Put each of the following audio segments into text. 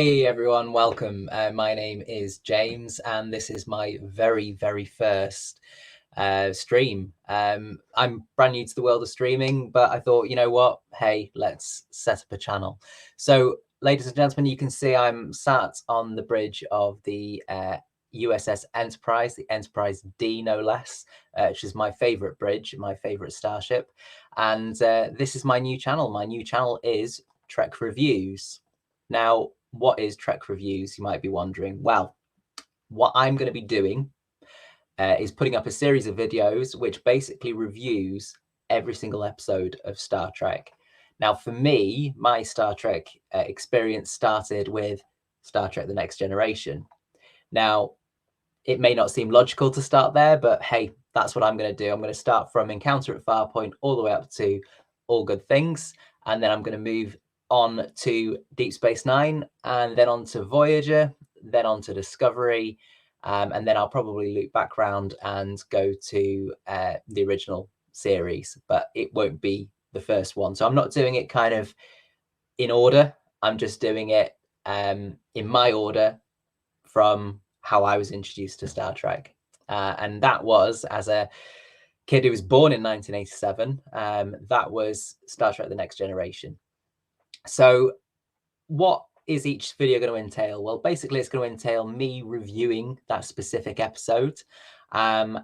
Hey everyone, welcome. My name is James, and this is my very first stream. I'm brand new to the world of streaming, but I thought, you know what? Hey, let's set up a channel. So, ladies and gentlemen, you can see I'm sat on the bridge of the USS Enterprise, the Enterprise D, no less, which is my favorite bridge, my favorite starship. And this is my new channel. My new channel is Trek Reviews. Now, what is Trek Reviews, you might be wondering? Well, what I'm going to be doing is putting up a series of videos which basically reviews every single episode of Star Trek. Now, for me, my Star Trek experience started with Star Trek The Next Generation. Now, it may not seem logical to start there, but hey, that's what I'm going to do. I'm going to start from Encounter at Farpoint all the way up to All Good Things, and then I'm going to move on to Deep Space Nine, and then on to Voyager, then on to Discovery, and then I'll probably loop back round and go to the original series, but it won't be the first one. So I'm not doing it kind of in order. I'm just doing it in my order from how I was introduced to Star Trek. And that was as a kid who was born in 1987. That was Star Trek The Next Generation. So what is each video going to entail? Well, basically, it's going to entail me reviewing that specific episode. And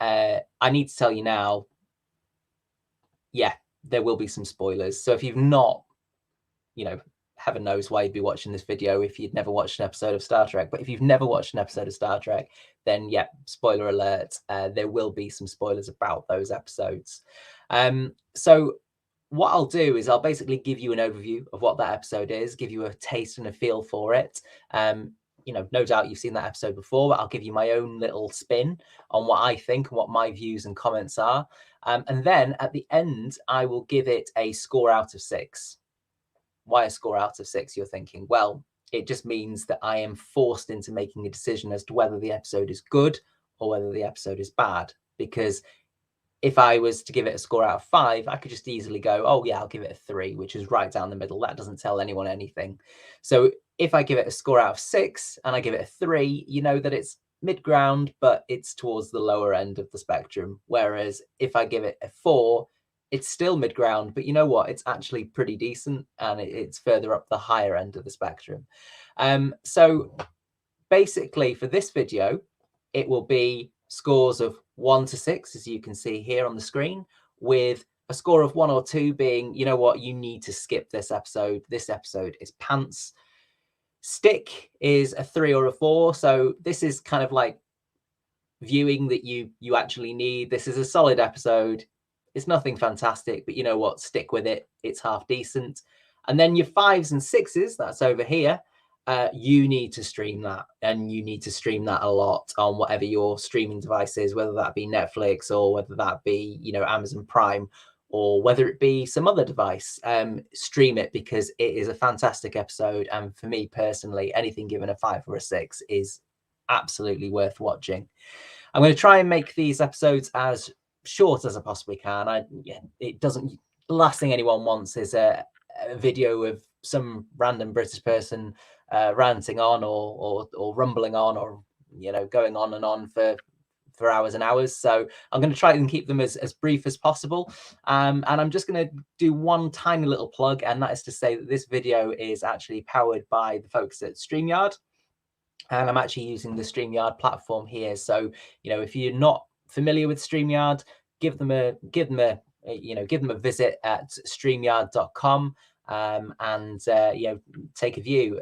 I need to tell you now, yeah, there will be some spoilers. So if you've not, heaven knows why you'd be watching this video if you'd never watched an episode of Star Trek. But if you've never watched an episode of Star Trek, then yeah, spoiler alert, there will be some spoilers about those episodes. So what I'll do is I'll basically give you an overview of what that episode is, give you a taste and a feel for it. No doubt you've seen that episode before, but I'll give you my own little spin on what I think and what my views and comments are. And then at the end, I will give it a score out of 6. Why a score out of 6, you're thinking? Well, it just means that I am forced into making a decision as to whether the episode is good or whether the episode is bad. Because if I was to give it a score out of 5, I could just easily go, oh yeah, I'll give it a 3, which is right down the middle. That doesn't tell anyone anything. So if I give it a score out of 6 and I give it a 3, you know that it's mid-ground, but it's towards the lower end of the spectrum. Whereas if I give it a 4, it's still mid-ground, but you know what? It's actually pretty decent, and it's further up the higher end of the spectrum. So basically for this video, it will be scores of 1 to 6, as you can see here on the screen, with a score of 1 or 2 being, you know what, you need to skip this episode. This episode is pants. Stick is a 3 or a 4. So this is kind of like viewing that you actually need. This is a solid episode. It's nothing fantastic, but you know what? Stick with it. It's half decent. And then your 5s and 6s, that's over here. You need to stream that, and you need to stream that a lot on whatever your streaming device is, whether that be Netflix or whether that be, Amazon Prime, or whether it be some other device. Stream it, because it is a fantastic episode. And for me personally, anything given a 5 or a 6 is absolutely worth watching. I'm going to try and make these episodes as short as I possibly can. It doesn't. The last thing anyone wants is a video of some random British person ranting on or rumbling on, or going on and on for hours and hours. So I'm going to try and keep them as brief as possible. And I'm just going to do one tiny little plug, and that is to say that this video is actually powered by the folks at StreamYard. And I'm actually using the StreamYard platform here. So, if you're not familiar with StreamYard, give them a visit at streamyard.com and take a view.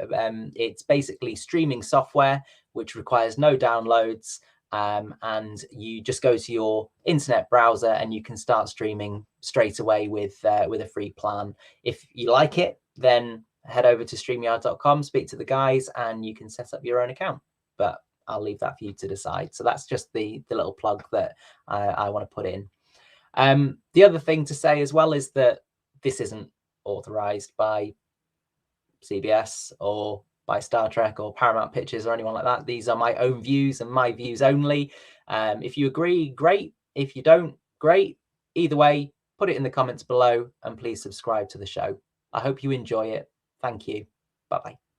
It's basically streaming software which requires no downloads, and you just go to your internet browser and you can start streaming straight away with a free plan. If you like it, then head over to streamyard.com, speak to the guys, and you can set up your own account. But I'll leave that for you to decide. So that's just the little plug that I want to put in. The other thing to say as well is that this isn't authorized by CBS or by Star Trek or Paramount Pictures or anyone like that. These are my own views and my views only. If you agree, great. If you don't, great. Either way, put it in the comments below, and please subscribe to the show. I hope you enjoy it. Thank you. Bye-bye.